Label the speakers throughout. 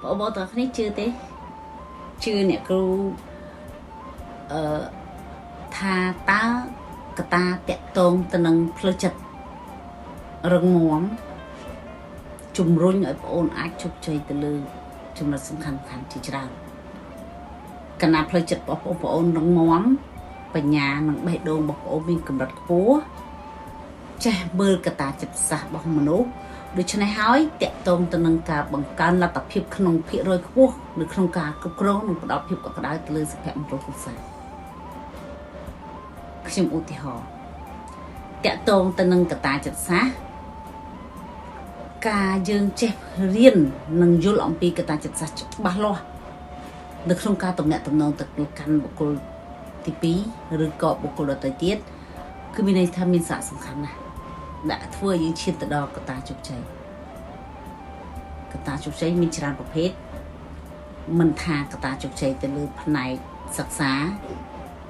Speaker 1: bộ tao này chưa thế chưa nè cô tha ta cái ta tẹt tôn ta nâng phơi chật rừng móm chùm rung ở ôn ác chụp chơi từ lư chùm là sung khăn khăn chỉ ra cái nào phơi chật bỏ ôn rừng móm và nhà nâng bể đồn bọc ôn viên cầm đặt búa cha mưa cái ta chật sạc bọc mà nấu được cho này hỏi tẹt tôn ta nâng cả bằng can là tập hiệp khung phía rồi búa được không cả cục rô nâng đọc hiệp cả đá từ lư sẽ phải một rô không saiខ្ញុំឧទាហរណ៍តកតងទៅនឹងកតាចិត្តសាស្ត្រការយើងចេះរៀននិងយល់អំពីកតាចិត្តសាស្ត្រច្បាស់លាស់នៅក្នុងការតំណាក់តំណងទៅកាន់បុគ្គលទី2ឬក៏បុគ្គលដទៃទៀតគឺមានន័យថាមានសារៈសំខាន់ណាស់ដាក់ធ្វើឲ្យយើងឈានទៅដល់កតាជោគជ័យកតាជោគជ័យមានច្រើនប្រភេទមិនថាកតាជោគជ័យទៅលើផ្នែកសិក្សា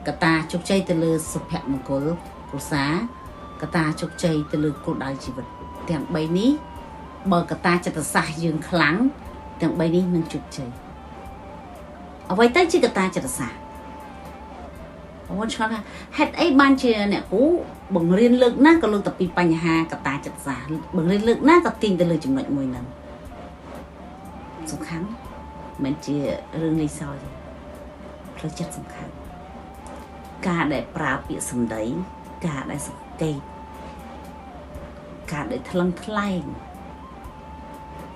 Speaker 1: កតាជោគជ័យទៅលើសុភមង្គលគ្រួសារកតាជោគជ័យទៅលើគោលដៅជីវិតទាំង3នេះបើកតាចិត្តសាស្ត្រយើងខ្លាំងទាំង3នេះនឹងជោគជ័យអ្វីទៅជាកតាចិត្តសាស្ត្រអូនឆ្ងល់ថាហេតុអីបានជាអ្នកគ្រូបង្រៀនលើកណាក៏លើកតែពីបញ្ហាកតាចិត្តសាស្ត្របង្រៀនលើកណាក៏ទាញទៅលើចំណុចមួយហ្នឹងសំខាន់មិនជារឿងលេងសើចទេផ្លូវចិត្តសំខាន់ការដែលប្រើពាក្យសម្ដីការដែលសង្កេតការដែលថ្លឹងថ្លែង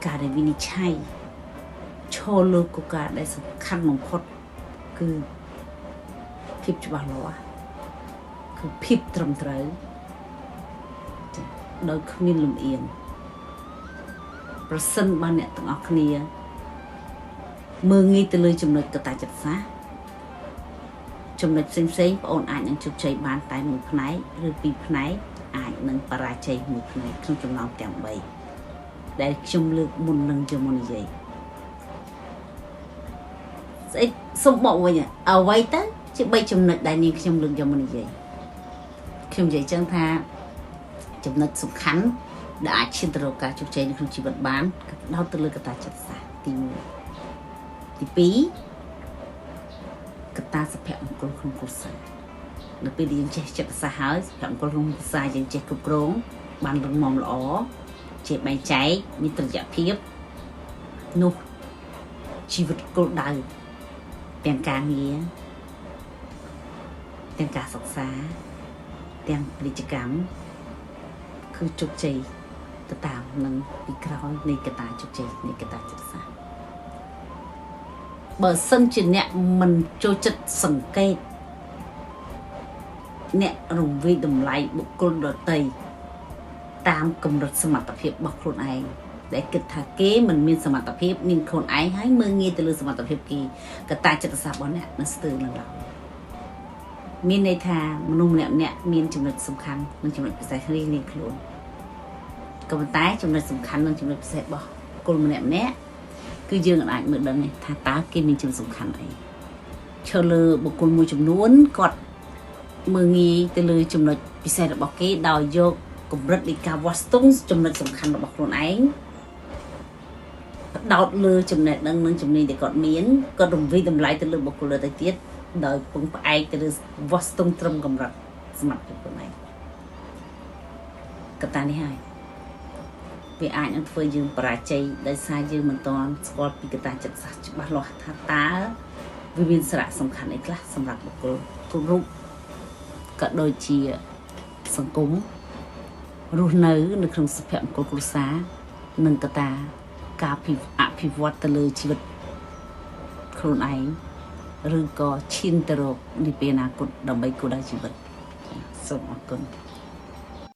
Speaker 1: ការដែលវិនិច្ឆ័យឈលលើកការដែលសំខាន់បំផុតគឺភាពច្បាស់លាស់គឺភាពត្រឹមត្រូវដោយគ្មានលំអៀងប្រសិនបើអ្នកទាំងអស់គ្នាមើងងាយទៅលើចំណុចកតាចិត្តសាស្ត្រចំណុចផ្សេងបងអូនអាចនឹងជោគជ័យបានតែមួយផ្នែកឬពីរផ្នែកអាចនឹងបរាជ័យមួយផ្នែកក្នុងចំណោមទាំង3ដែលខ្ញុំលើកមុននឹងជាមុននិយាយស្អីសុំបកវិញអ្វីទៅជា3ចំណុចដែលនាងខ្ញុំលើកយកមកនិយាយខ្ញុំនិយាយចឹងថាចំណុចសំខាន់ដែលអាចឈានទៅរកការជោគជ័យនៅក្នុងជីវិតបានដោតទៅលើកតាចិត្តសាស្ត្រទី1ទី2កតាសុភមង្គលក្នុងគ្រួសារនៅពេលយើងចេះចិត្តសាស្ត្រហើយសុភមង្គលក្នុងគ្រួសារយើងចេះគ្រប់គ្រងបានរឹងមាំល្អចេះបែងចែកមានត្រយភាពនោះជីវិតគោលដៅទាំងការងារទាំងការសិក្សាទាំងពាណិជ្ជកម្មគឺជោគជ័យទៅតាមនឹងពីក្រោយនៃកតាជោគជ័យនៃកតាចិត្តសាស្ត្របើសិនជាអ្នកមិនចូលចិត្តសង្កេតអ្នករំវិយតម្លៃបុគ្គលដទៃតាមកម្រិតសមត្ថភាពរបស់ខ្លួនឯងដែលគិតថាគេមិនមានសមត្ថភាពនាងខ្លួនឯងហើយមើងងាយទៅលើសមត្ថភាពគេកតាចិត្តសាស្ត្ររបស់អ្នកនៅស្ទើរនឹងឡើយមានន័យថាមនុស្សម្នាក់មានចំណុចសំខាន់និងចំណុចពិសេសរៀងៗខ្លួនក៏ប៉ុន្តែចំណុចសំខាន់និងចំណុចពិសេសរបស់បុគ្គលម្នាក់គឺយើងអាចមើលដឹងថាតើគេមានចំណុចសំខាន់អីឈើលើបុគ្គលមួយចំនួនគាត់មើងងាយទៅលើចំណុចពិសេសរបស់គេដោយយកកម្រិតនៃការវាស់ស្ទង់ចំណុចសំខាន់របស់ខ្លួនឯងដោតលើចំណេះដឹងនិងជំនាញដែលគាត់មានគាត់រំវិយតម្លៃទៅលើបុគ្គលដទៃទៀតដោយពឹងផ្អែកទៅលើវាស់ស្ទង់ត្រឹមកម្រិតសមត្ថភាពខ្លួនឯងកត្តានេះហើយវាអាចនឹងធ្វើយើងបរាជ័យដោយសារយើងមិនទាន់ស្គាល់ពីកត្តាចិត្តសាស្ត្រច្បាស់លាស់ថាតើវាមានសារៈសំខាន់អីខ្លះសម្រាប់បុគ្គលគ្រប់រូបក៏ដូចជាសង្គមរស់នៅក្នុងសុភមង្គលគ្រួសារនិងកត្តាការអភិវឌ្ឍទៅលើជីវិតខ្លួនឯងឬក៏ឈានទៅរកនាពេលអនាគតដើម្បីគោលដៅជីវិតសូមអរគុណ